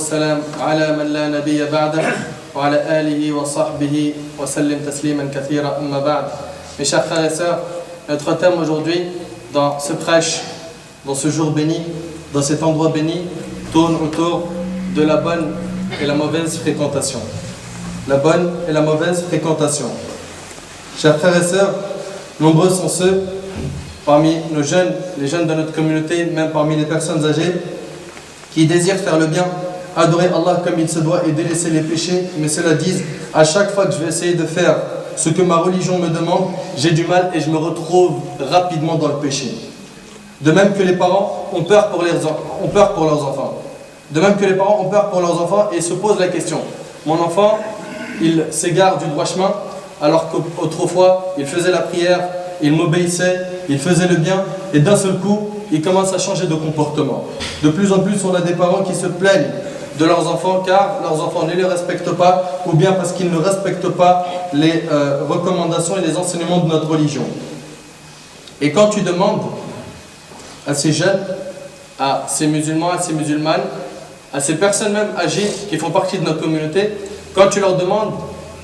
والسلام على من لا نبي بعده وعلى آله وصحبه وسلم تسليما كثيرا أما بعد. Mes chers frères et sœurs, notre thème aujourd'hui dans ce prêche, dans ce jour béni, dans cet endroit béni, tourne autour de la bonne et la mauvaise fréquentation. La bonne et la mauvaise fréquentation. Chers frères et sœurs, nombreux sont ceux parmi nos jeunes, les jeunes de notre communauté, même parmi les personnes âgées, qui désirent faire le bien, adorer Allah comme il se doit et délaisser les péchés, mais cela disent, à chaque fois que je vais essayer de faire ce que ma religion me demande, j'ai du mal et je me retrouve rapidement dans le péché. De même que les parents ont peur pour leurs enfants. De même que les parents ont peur pour leurs enfants et se posent la question, mon enfant, il s'égare du droit chemin, alors qu'autrefois, il faisait la prière, il m'obéissait, il faisait le bien, et d'un seul coup, il commence à changer de comportement. De plus en plus, on a des parents qui se plaignent de leurs enfants car leurs enfants ne les respectent pas, ou bien parce qu'ils ne respectent pas les recommandations et les enseignements de notre religion. Et quand tu demandes à ces jeunes, à ces musulmans, à ces musulmanes, à ces personnes même âgées qui font partie de notre communauté, quand tu leur demandes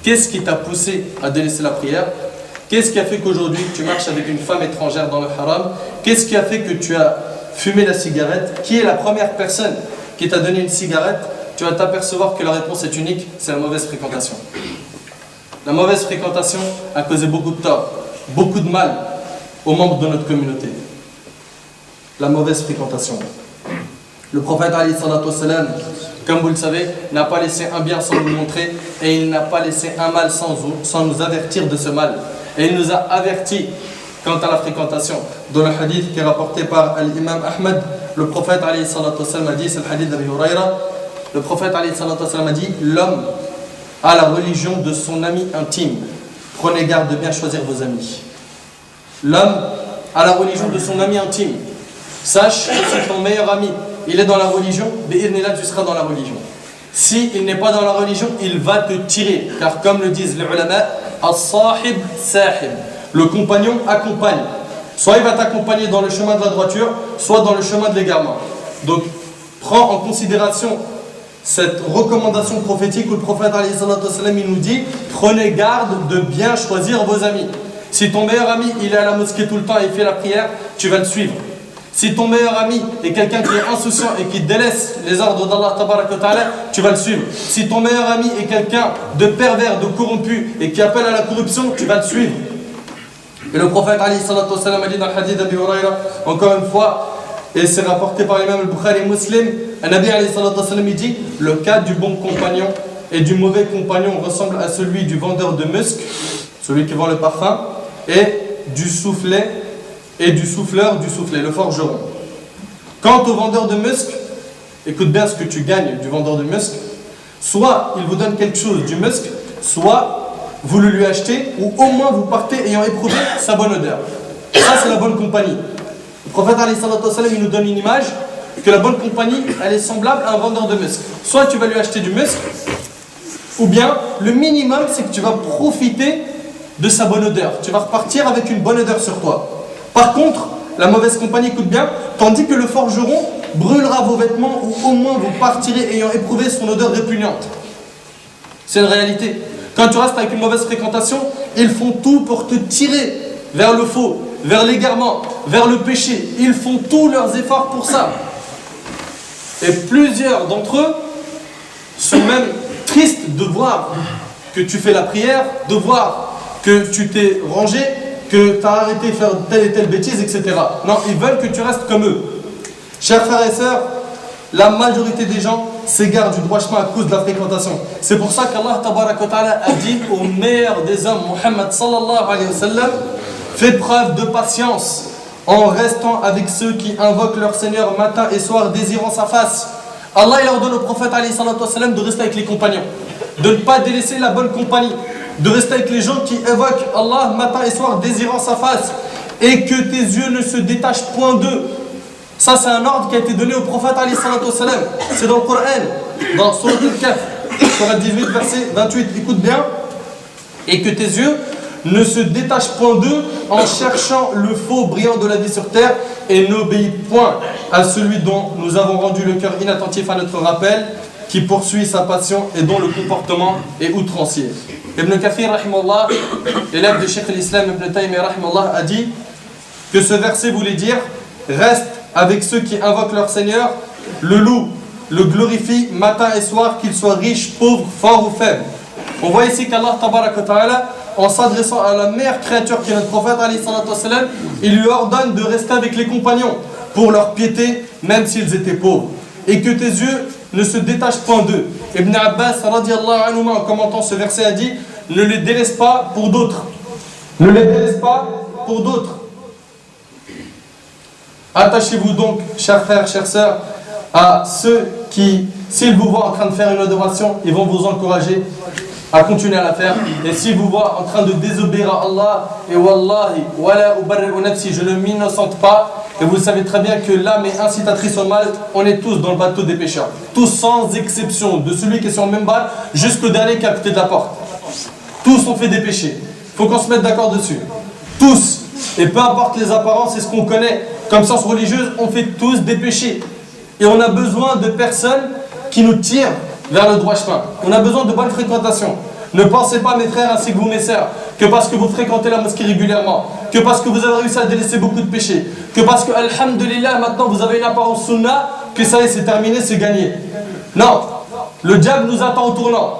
qu'est-ce qui t'a poussé à délaisser la prière, qu'est-ce qui a fait qu'aujourd'hui tu marches avec une femme étrangère dans le haram, qu'est-ce qui a fait que tu as fumé la cigarette, qui est la première personne qui t'a donné une cigarette, tu vas t'apercevoir que la réponse est unique, c'est la mauvaise fréquentation. La mauvaise fréquentation a causé beaucoup de tort, beaucoup de mal aux membres de notre communauté. La mauvaise fréquentation. Le prophète alayhi salatu wassalam, comme vous le savez, n'a pas laissé un bien sans nous montrer et il n'a pas laissé un mal sans nous avertir de ce mal. Et il nous a avertis quant à la fréquentation. Dans le hadith qui est rapporté par l'imam Ahmed, le prophète alayhi salatu wassalam a dit, c'est le hadith d'Abi Huraira, le prophète alayhi salatu wassalam a dit, l'homme a la religion de son ami intime. Prenez garde de bien choisir vos amis. L'homme a la religion de son ami intime. Sache que c'est ton meilleur ami. Il est dans la religion, bi'idhnillah, tu seras dans la religion. S'il n'est pas dans la religion, il va te tirer. Car comme le disent les ulama, as-sahib sahib. Le compagnon accompagne. Soit il va t'accompagner dans le chemin de la droiture, soit dans le chemin de l'égarement. Donc, prends en considération cette recommandation prophétique où le prophète alayhi salatu wassalam, il nous dit, prenez garde de bien choisir vos amis. Si ton meilleur ami, il est à la mosquée tout le temps et il fait la prière, tu vas le suivre. Si ton meilleur ami est quelqu'un qui est insouciant et qui délaisse les ordres d'Allah tabaraka wa ta'ala, tu vas le suivre. Si ton meilleur ami est quelqu'un de pervers, de corrompu et qui appelle à la corruption, tu vas le suivre. Et le prophète alayhi salatu wassalam a dit dans le hadith d'Abi Huraira, encore une fois, et c'est rapporté par l'imam al-Bukhari et Muslim, un Nabi alayhi salatu wassalam, il dit, le cas du bon compagnon et du mauvais compagnon ressemble à celui du vendeur de musc, celui qui vend le parfum, et du soufflet, et du souffleur du soufflet, le forgeron. Quant au vendeur de musc, écoute bien ce que tu gagnes du vendeur de musc, soit il vous donne quelque chose du musc, soit vous le lui achetez, ou au moins vous partez ayant éprouvé sa bonne odeur. Ça c'est la bonne compagnie. Le prophète alayhi salatu wassalam, il nous donne une image que la bonne compagnie, elle est semblable à un vendeur de musc. Soit tu vas lui acheter du musc, ou bien le minimum c'est que tu vas profiter de sa bonne odeur. Tu vas repartir avec une bonne odeur sur toi. Par contre, la mauvaise compagnie coûte bien, tandis que le forgeron brûlera vos vêtements ou au moins vous partirez ayant éprouvé son odeur répugnante. C'est une réalité. Quand tu restes avec une mauvaise fréquentation, ils font tout pour te tirer vers le faux, vers l'égarement, vers le péché. Ils font tous leurs efforts pour ça. Et plusieurs d'entre eux sont même tristes de voir que tu fais la prière, de voir que tu t'es rangé, que tu as arrêté de faire telle et telle bêtise, etc. Non, ils veulent que tu restes comme eux. Chers frères et sœurs, la majorité des gens s'égarent du droit chemin à cause de la fréquentation. C'est pour ça qu'Allah tabaraka wa ta'ala a dit au meilleur des hommes, Muhammad sallallahu alayhi wa sallam, fais preuve de patience en restant avec ceux qui invoquent leur Seigneur matin et soir désirant sa face. Allah il ordonne au prophète alayhi salatu wa sallam de rester avec les compagnons, de ne pas délaisser la bonne compagnie, de rester avec les gens qui évoquent Allah matin et soir désirant sa face et que tes yeux ne se détachent point d'eux. Ça c'est un ordre qui a été donné au prophète alayhi salatu wassalam. C'est dans le Coran, dans Surat al-Kahf, Surat 18 verset 28, écoute bien. Et que tes yeux ne se détachent point d'eux en cherchant le faux brillant de la vie sur terre et n'obéis point à celui dont nous avons rendu le cœur inattentif à notre rappel qui poursuit sa passion et dont le comportement est outrancier. Ibn Kathir, rahimahullah, élève de Cheikh l'Islam Ibn Taymiyyah, rahimahullah, a dit que ce verset voulait dire « Reste avec ceux qui invoquent leur Seigneur, le loue, le glorifie matin et soir, qu'il soit riche, pauvre, fort ou faible. » On voit ici qu'Allah, tabaraka ta'ala, en s'adressant à la meilleure créature qui est notre prophète, il lui ordonne de rester avec les compagnons pour leur piété, même s'ils étaient pauvres. Et que tes yeux ne se détachent point d'eux. Ibn Abbas, radiallahu anhu, en commentant ce verset, a dit « Ne les délaisse pas pour d'autres. » Ne les délaisse pas pour d'autres. Attachez-vous donc, chers frères, chères sœurs, à ceux qui, s'ils vous voient en train de faire une adoration, ils vont vous encourager à continuer à la faire. Et s'ils vous voient en train de désobéir à Allah, et wallahi, wala ubarri'u nafsi, je ne m'innocente pas, et vous savez très bien que l'âme est incitatrice au mal, on est tous dans le bateau des pécheurs. Tous sans exception, de celui qui est sur le même bar jusqu'au dernier qui est à côté de la porte. Tous ont fait des péchés. Il faut qu'on se mette d'accord dessus. Tous. Et peu importe les apparences, c'est ce qu'on connaît. Comme science religieuse, on fait tous des péchés. Et on a besoin de personnes qui nous tirent vers le droit chemin. On a besoin de bonne fréquentation. Ne pensez pas, mes frères ainsi que vous, mes sœurs, que parce que vous fréquentez la mosquée régulièrement, que parce que vous avez réussi à délaisser beaucoup de péchés, que parce que, alhamdulillah, maintenant vous avez une apparence sunnah, que ça y est, c'est terminé, c'est gagné. Non, le diable nous attend au tournant.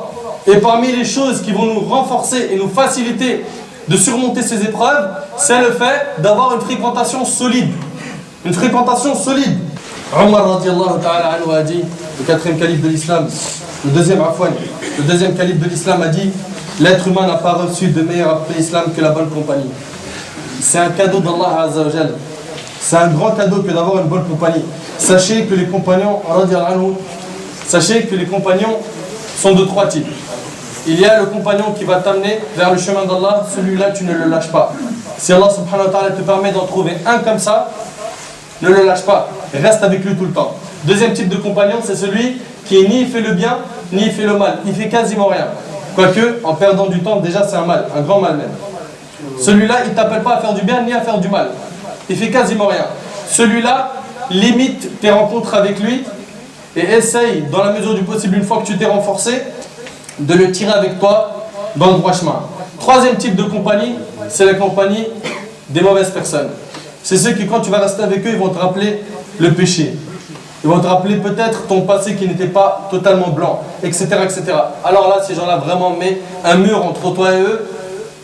Et parmi les choses qui vont nous renforcer et nous faciliter de surmonter ces épreuves, c'est le fait d'avoir une fréquentation solide. Une fréquentation solide. Omar radiallahu ta'ala anhu a dit, le quatrième calife de l'islam, le deuxième calife de l'islam a dit « L'être humain n'a pas reçu de meilleur après l'islam que la bonne compagnie. » C'est un cadeau d'Allah Azza wa Jal. C'est un grand cadeau que d'avoir une bonne compagnie. Sachez que les compagnons, sont de trois types. Il y a le compagnon qui va t'amener vers le chemin d'Allah, celui-là tu ne le lâches pas. Si Allah subhanahu wa ta'ala te permet d'en trouver un comme ça, ne le lâche pas, reste avec lui tout le temps. Deuxième type de compagnon, c'est celui qui ni fait le bien, ni fait le mal. Il fait quasiment rien. Quoique, en perdant du temps, déjà c'est un mal, un grand mal même. Celui-là, il ne t'appelle pas à faire du bien, ni à faire du mal. Il fait quasiment rien. Celui-là, limite tes rencontres avec lui et essaye, dans la mesure du possible, une fois que tu t'es renforcé, de le tirer avec toi dans le droit chemin. Troisième type de compagnie, c'est la compagnie des mauvaises personnes. C'est ceux qui, quand tu vas rester avec eux, ils vont te rappeler le péché. Ils vont te rappeler peut-être ton passé qui n'était pas totalement blanc, etc., etc. Alors là, ces gens-là vraiment mettent un mur entre toi et eux,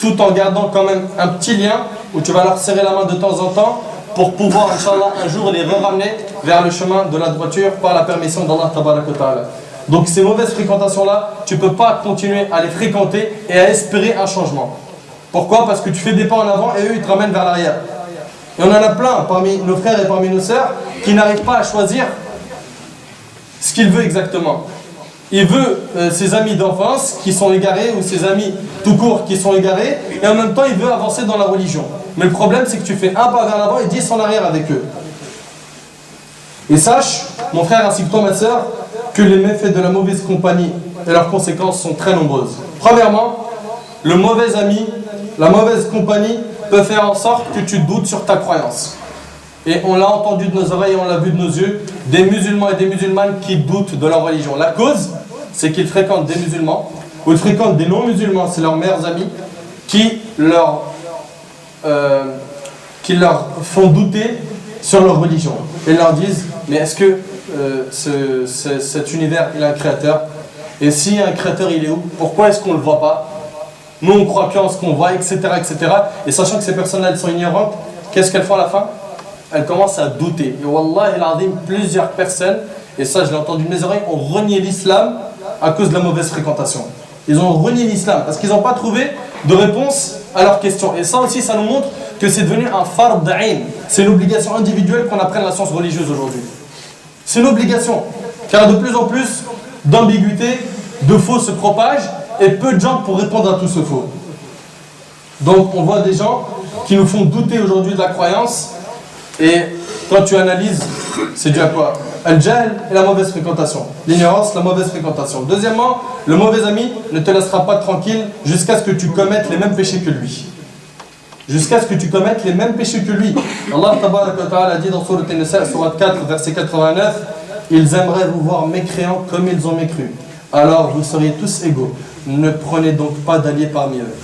tout en gardant quand même un petit lien où tu vas leur serrer la main de temps en temps pour pouvoir, Inch'Allah, un jour les ramener vers le chemin de la droiture par la permission d'Allah Tabaraka wa Ta'ala. Donc ces mauvaises fréquentations-là, tu ne peux pas continuer à les fréquenter et à espérer un changement. Pourquoi? Parce que tu fais des pas en avant et eux, ils te ramènent vers l'arrière. Et on en a plein parmi nos frères et parmi nos sœurs qui n'arrivent pas à choisir ce qu'il veut exactement. Il veut ses amis d'enfance qui sont égarés ou ses amis tout court qui sont égarés et en même temps il veut avancer dans la religion. Mais le problème c'est que tu fais un pas vers l'avant et 10 en arrière avec eux. Et sache, mon frère ainsi que toi ma sœur, que les méfaits de la mauvaise compagnie et leurs conséquences sont très nombreuses. Premièrement, le mauvais ami, la mauvaise compagnie peut faire en sorte que tu doutes sur ta croyance. Et on l'a entendu de nos oreilles, on l'a vu de nos yeux, des musulmans et des musulmanes qui doutent de leur religion. La cause, c'est qu'ils fréquentent des musulmans, ou ils fréquentent des non-musulmans, c'est leurs meilleurs amis, qui leur font douter sur leur religion. Et leur disent, mais est-ce que cet univers, il a un créateur? Et si un créateur, il est où? Pourquoi est-ce qu'on ne le voit pas? Nous, on croit qu'en ce qu'on voit, etc., etc. Et sachant que ces personnes-là, elles sont ignorantes, qu'est-ce qu'elles font à la fin? Elles commencent à douter. Et Wallah, il azim, plusieurs personnes, et ça, je l'ai entendu de mes oreilles, ont renié l'islam à cause de la mauvaise fréquentation. Ils ont renié l'islam parce qu'ils n'ont pas trouvé de réponse à leurs questions. Et ça aussi, ça nous montre que c'est devenu un fard d'a'in. C'est une obligation individuelle qu'on apprenne la science religieuse aujourd'hui. C'est une obligation. Car de plus en plus d'ambiguïté, de faux se propagent et peu de gens pour répondre à tout ce faux. Donc on voit des gens qui nous font douter aujourd'hui de la croyance et quand tu analyses, c'est dû à quoi? Al-jahl et la mauvaise fréquentation. L'ignorance, la mauvaise fréquentation. Deuxièmement, le mauvais ami ne te laissera pas tranquille jusqu'à ce que tu commettes les mêmes péchés que lui. Jusqu'à ce que tu commettes les mêmes péchés que lui. Allah Tabaraka wa Ta'ala a dit dans Sourate An-Nisa, Sourate 4, verset 89, ils aimeraient vous voir mécréants comme ils ont mécru. Alors vous seriez tous égaux. Ne prenez donc pas d'alliés parmi eux.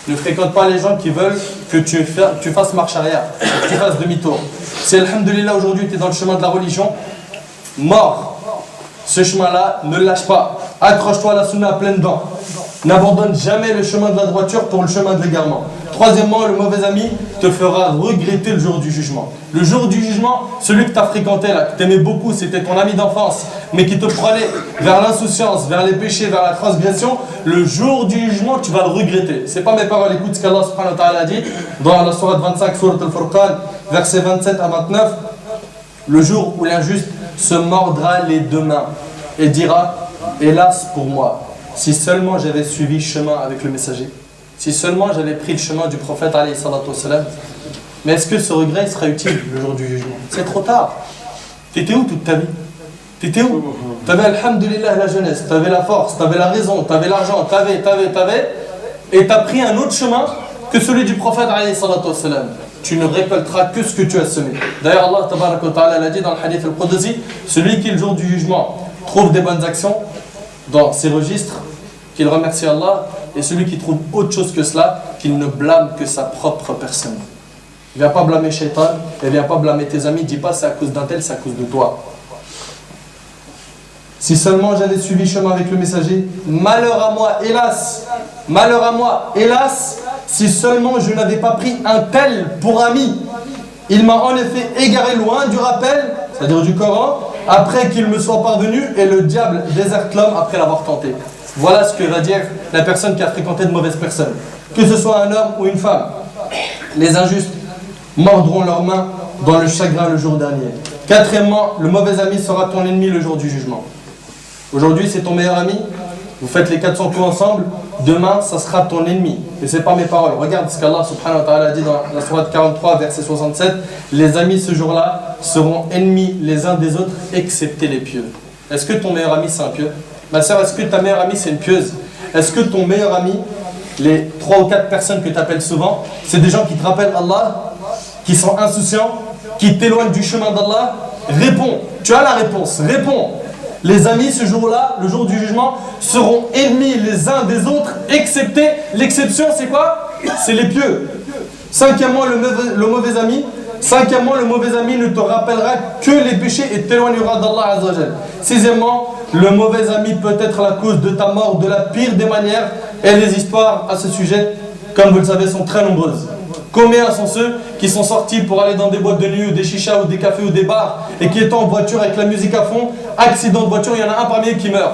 Ne fréquente pas les gens qui veulent que tu fasses marche arrière, que tu fasses demi-tour. Si, alhamdoulilah, aujourd'hui tu es dans le chemin de la religion, mort. Ce chemin-là, ne le lâche pas. Accroche-toi à la sunna à pleines dents. N'abandonne jamais le chemin de la droiture pour le chemin de l'égarement. Troisièmement, le mauvais ami te fera regretter le jour du jugement. Le jour du jugement, celui que tu as fréquenté, là, que tu aimais beaucoup, c'était ton ami d'enfance, mais qui te prenait vers l'insouciance, vers les péchés, vers la transgression, le jour du jugement, tu vas le regretter. Ce n'est pas mes paroles, écoute ce qu'Allah subhanahu wa ta'ala a dit dans la sourate 25, sourate al-Furqan, versets 27 à 29. Le jour où l'injuste se mordra les deux mains et dira « Hélas pour moi, si seulement j'avais suivi chemin avec le messager, si seulement j'avais pris le chemin du prophète alayhi salatu wassalam. » Mais est-ce que ce regret sera utile le jour du jugement? C'est trop tard. T'étais où toute ta vie? T'étais où? T'avais alhamdoulilah la jeunesse, t'avais la force, t'avais la raison, t'avais l'argent, t'avais, et t'as pris un autre chemin que celui du prophète alayhi salatu wassalam. Tu ne récolteras que ce que tu as semé. D'ailleurs, Allah tabaraka wa ta'ala l'a dit dans le hadith al-Qudsi, celui qui le jour du jugement trouve des bonnes actions dans ses registres, qu'il remercie Allah, et celui qui trouve autre chose que cela, qu'il ne blâme que sa propre personne. Ne viens pas blâmer Shaitan, et viens pas blâmer tes amis, dis pas c'est à cause d'un tel, c'est à cause de toi. Si seulement j'avais suivi chemin avec le messager, malheur à moi, hélas, si seulement je n'avais pas pris un tel pour ami. Il m'a en effet égaré loin du rappel, c'est-à-dire du Coran, après qu'il me soit parvenu, et le diable déserte l'homme après l'avoir tenté. Voilà ce que va dire la personne qui a fréquenté de mauvaises personnes. Que ce soit un homme ou une femme, les injustes mordront leurs mains dans le chagrin le jour dernier. Quatrièmement, le mauvais ami sera ton ennemi le jour du jugement. Aujourd'hui, c'est ton meilleur ami, vous faites les 400 coups ensemble, demain, ça sera ton ennemi. Et ce n'est pas mes paroles. Regarde ce qu'Allah subhanahu wa ta'ala dit dans la sourate 43, verset 67. Les amis ce jour-là seront ennemis les uns des autres, excepté les pieux. Est-ce que ton meilleur ami, c'est un pieux? Ma soeur, est-ce que ta meilleure amie, c'est une pieuse? Est-ce que ton meilleur ami, les 3 ou 4 personnes que tu appelles souvent, c'est des gens qui te rappellent Allah, qui sont insouciants, qui t'éloignent du chemin d'Allah? Réponds. Tu as la réponse. Réponds. Les amis, ce jour-là, le jour du jugement, seront ennemis les uns des autres, excepté, l'exception, c'est quoi? C'est les pieux. Cinquièmement, le mauvais ami ne te rappellera que les péchés et t'éloignera d'Allah Azza wa Jal. Sixièmement, le mauvais ami peut être la cause de ta mort de la pire des manières, et les histoires à ce sujet, comme vous le savez, sont très nombreuses. Combien sont ceux qui sont sortis pour aller dans des boîtes de nuit ou des chichas ou des cafés ou des bars et qui étant en voiture avec la musique à fond, accident de voiture, il y en a un parmi eux qui meurt.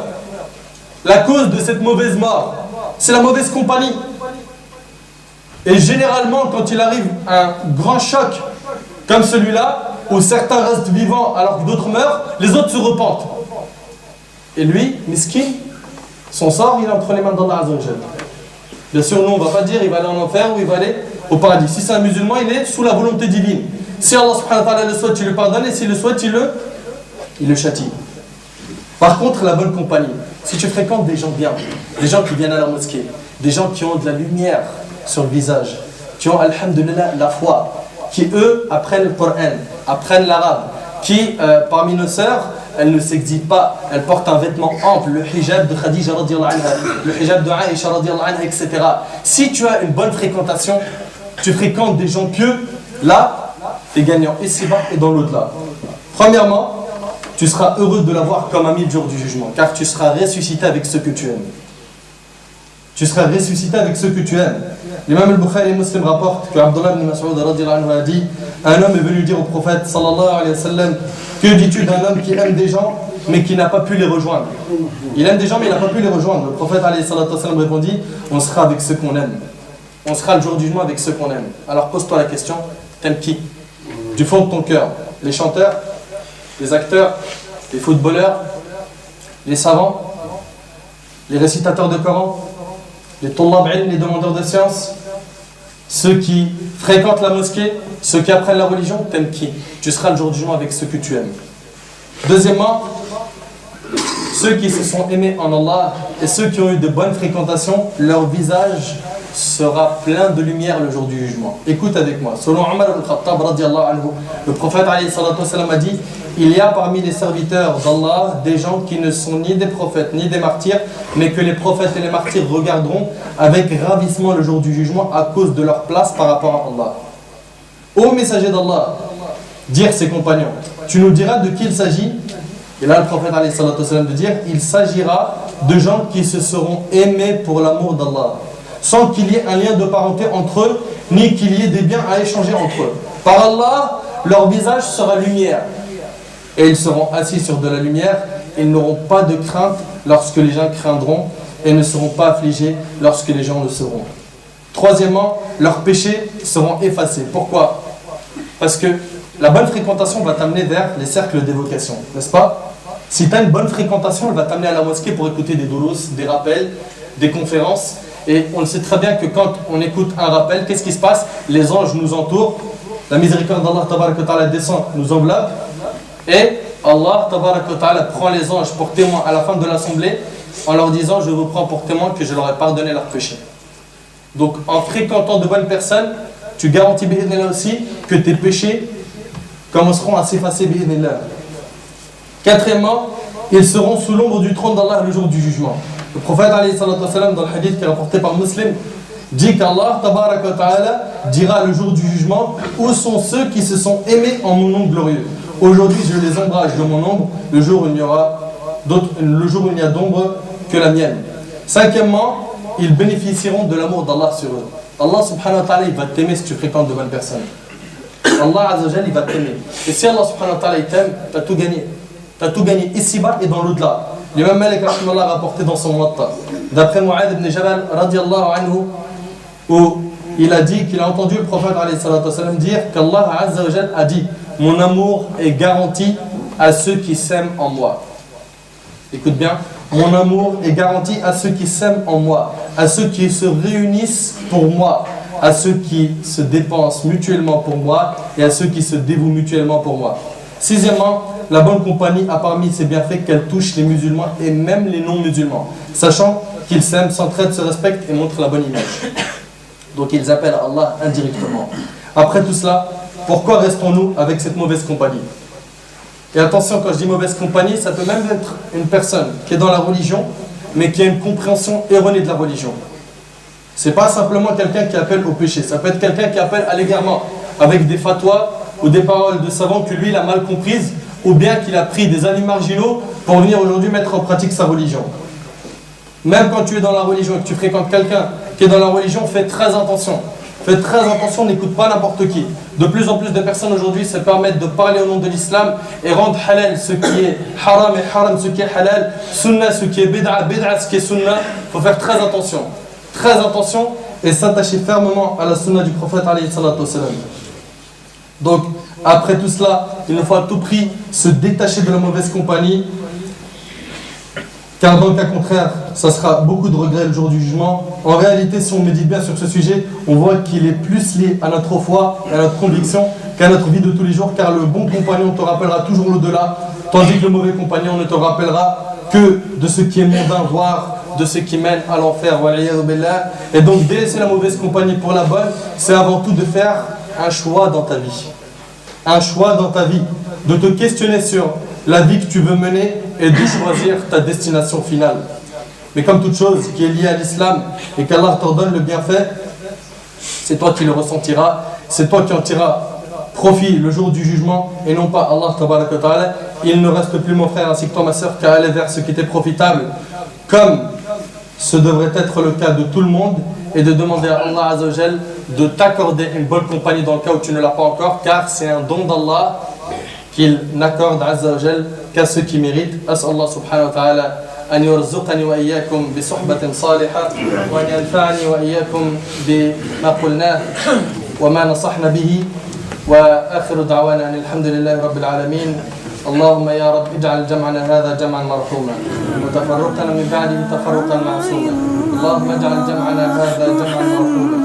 La cause de cette mauvaise mort, c'est la mauvaise compagnie. Et généralement, quand il arrive un grand choc comme celui-là, où certains restent vivants alors que d'autres meurent, les autres se repentent. Et lui, miskin, son sort, il est entre les mains d'Allah Azza wa Jal. Bien sûr, nous, on ne va pas dire il va aller en enfer ou il va aller au paradis. Si c'est un musulman, il est sous la volonté divine. Si Allah subhanahu wa ta'ala le souhaite, il le pardonne, et s'il le souhaite, il le châtie. Par contre, la bonne compagnie, si tu fréquentes des gens bien, des gens qui viennent à la mosquée, des gens qui ont de la lumière sur le visage, qui ont, alhamdulillah, la foi, qui eux apprennent le Coran, apprennent l'arabe, qui, parmi nos sœurs, elles ne s'exhibent pas, elles portent un vêtement ample, le hijab de Khadija radiyallahu anha, le hijab de Aïcha radiyallahu anha, etc. Si tu as une bonne fréquentation, tu fréquentes des gens pieux, là, tu es gagnant ici-bas et dans l'au-delà. Premièrement, tu seras heureux de l'avoir comme ami le jour du jugement, car tu seras ressuscité avec ceux que tu aimes. Tu seras ressuscité avec ceux que tu aimes. L'imam al-Bukhari Muslim rapporte que Abdullah ibn Mas'ud radiyallahu anhu a dit: un homme est venu dire au prophète sallallahu alayhi wa sallam, que dis-tu d'un homme qui aime des gens mais qui n'a pas pu les rejoindre? Il aime des gens mais il n'a pas pu les rejoindre. Le prophète alayhi salatu wa sallam répondit: on sera avec ceux qu'on aime. On sera le jour du jugement avec ceux qu'on aime. Alors pose-toi la question, t'aimes qui? Du fond de ton cœur. Les chanteurs, les acteurs, les footballeurs, les savants, les récitateurs de Coran, les tullab ilm, les demandeurs de sciences, ceux qui fréquentent la mosquée, ceux qui apprennent la religion, t'aimes qui? Tu seras le jour du jugement avec ceux que tu aimes. Deuxièmement, ceux qui se sont aimés en Allah et ceux qui ont eu de bonnes fréquentations, leur visage sera plein de lumière le jour du jugement. Écoute avec moi. Selon Omar ibn Khattab, radiallahu anhu, le prophète alayhi salatu wasalam a dit: il y a parmi les serviteurs d'Allah des gens qui ne sont ni des prophètes ni des martyrs, mais que les prophètes et les martyrs regarderont avec ravissement le jour du jugement à cause de leur place par rapport à Allah. Ô messager d'Allah, dire ses compagnons, tu nous diras de qui il s'agit? Et là le prophète alayhi salatu wasalam de dire: il s'agira de gens qui se seront aimés pour l'amour d'Allah, sans qu'il y ait un lien de parenté entre eux, ni qu'il y ait des biens à échanger entre eux. Par Allah, leur visage sera lumière, et ils seront assis sur de la lumière. Ils n'auront pas de crainte lorsque les gens craindront, et ne seront pas affligés lorsque les gens le seront. Troisièmement, leurs péchés seront effacés. Pourquoi? Parce que la bonne fréquentation va t'amener vers les cercles d'évocation, n'est-ce pas? Si tu as une bonne fréquentation, elle va t'amener à la mosquée pour écouter des doulos, des rappels, des conférences. Et on le sait très bien que quand on écoute un rappel, qu'est-ce qui se passe? Les anges nous entourent, la miséricorde d'Allah tabaraka wa ta'ala descend, nous enveloppe, et Allah tabaraka wa ta'ala prend les anges pour témoins à la fin de l'assemblée en leur disant: je vous prends pour témoin que je leur ai pardonné leurs péchés. Donc en fréquentant de bonnes personnes, tu garantis bi'idhnillah aussi que tes péchés commenceront à s'effacer bi'idhnillah. Quatrièmement, ils seront sous l'ombre du trône d'Allah le jour du jugement. Le prophète alayhi salatu wasalam, dans le hadith qui est rapporté par Muslim, dit qu'Allah tabaraka wa ta'ala dira le jour du jugement: où sont ceux qui se sont aimés en mon nom glorieux? Aujourd'hui je les ombrage de mon ombre, le jour où il n'y a d'ombre que la mienne. Cinquièmement, ils bénéficieront de l'amour d'Allah sur eux. Allah subhanahu wa ta'ala, il va t'aimer si tu fréquentes de bonnes personnes. Allah azza wa jalla, il va t'aimer. Et si Allah subhanahu wa ta'ala il t'aime, tu as tout gagné. Tu as tout gagné ici-bas et dans l'au-delà. L'imam Malik a rapporté dans son Muwatta, d'après Mu'adh ibn Jabal radiallahu anhu, où il a dit qu'il a entendu le prophète alayhi salatu wasalam dire qu'Allah azza wa jalla a dit: mon amour est garanti à ceux qui s'aiment en moi. Écoute bien, mon amour est garanti à ceux qui s'aiment en moi, à ceux qui se réunissent pour moi, à ceux qui se dépensent mutuellement pour moi et à ceux qui se dévouent mutuellement pour moi. Sixièmement, la bonne compagnie a parmi ses bienfaits qu'elle touche les musulmans et même les non-musulmans, sachant qu'ils s'aiment, s'entraident, se respectent et montrent la bonne image. Donc ils appellent Allah indirectement. Après tout cela, pourquoi restons-nous avec cette mauvaise compagnie? Et attention, quand je dis mauvaise compagnie, ça peut même être une personne qui est dans la religion, mais qui a une compréhension erronée de la religion. C'est pas simplement quelqu'un qui appelle au péché, ça peut être quelqu'un qui appelle à l'égarement, avec des fatwas ou des paroles de savants que lui il a mal comprises, ou bien qu'il a pris des avis marginaux pour venir aujourd'hui mettre en pratique sa religion. Même quand tu es dans la religion et que tu fréquentes quelqu'un qui est dans la religion, fais très attention. Fais très attention, n'écoute pas n'importe qui. De plus en plus de personnes aujourd'hui se permettent de parler au nom de l'islam et rendre halal ce qui est haram et haram ce qui est halal, sunnah ce qui est bid'a, bid'a ce qui est sunnah. Il faut faire très attention. Très attention et s'attacher fermement à la sunnah du prophète alayhi salatu wasalam. Donc, après tout cela, il nous faut à tout prix se détacher de la mauvaise compagnie, car dans le cas contraire, ça sera beaucoup de regrets le jour du jugement. En réalité, si on médite bien sur ce sujet, on voit qu'il est plus lié à notre foi, à notre conviction, qu'à notre vie de tous les jours, car le bon compagnon te rappellera toujours l'au-delà, tandis que le mauvais compagnon ne te rappellera que de ce qui est mondain, voire de ce qui mène à l'enfer. Et donc délaisser la mauvaise compagnie pour la bonne, c'est avant tout de faire un choix dans ta vie. Un choix dans ta vie, de te questionner sur la vie que tu veux mener et de choisir ta destination finale. Mais comme toute chose qui est liée à l'islam et qu'Allah t'ordonne le bienfait, c'est toi qui le ressentiras, c'est toi qui en tireras profit le jour du jugement et non pas Allah tabaraka wa ta'ala. Il ne reste plus, mon frère ainsi que toi ma soeur, qu'à aller vers ce qui était profitable, comme ce devrait être le cas de tout le monde, et de demander à Allah Azza wa Jal de t'accorder une bonne compagnie dans le cas où tu ne l'as pas encore, car c'est un don d'Allah qu'il n'accorde Azza wa Jal qu'à ceux qui méritent. As'Allah Allah subhanahu wa ta'ala أن يرزقني وإياكم بصحبة صالحة وأن ينفعني وإياكم بما قلناه وما نصحنا به وآخر دعوانا أن الحمد لله رب العالمين. اللهم يا رب اجعل جمعنا هذا جمعا مرحوما وتفرقنا من بعده تفرقا معصوما. اللهم اجعل جمعنا هذا جمعا مرحوما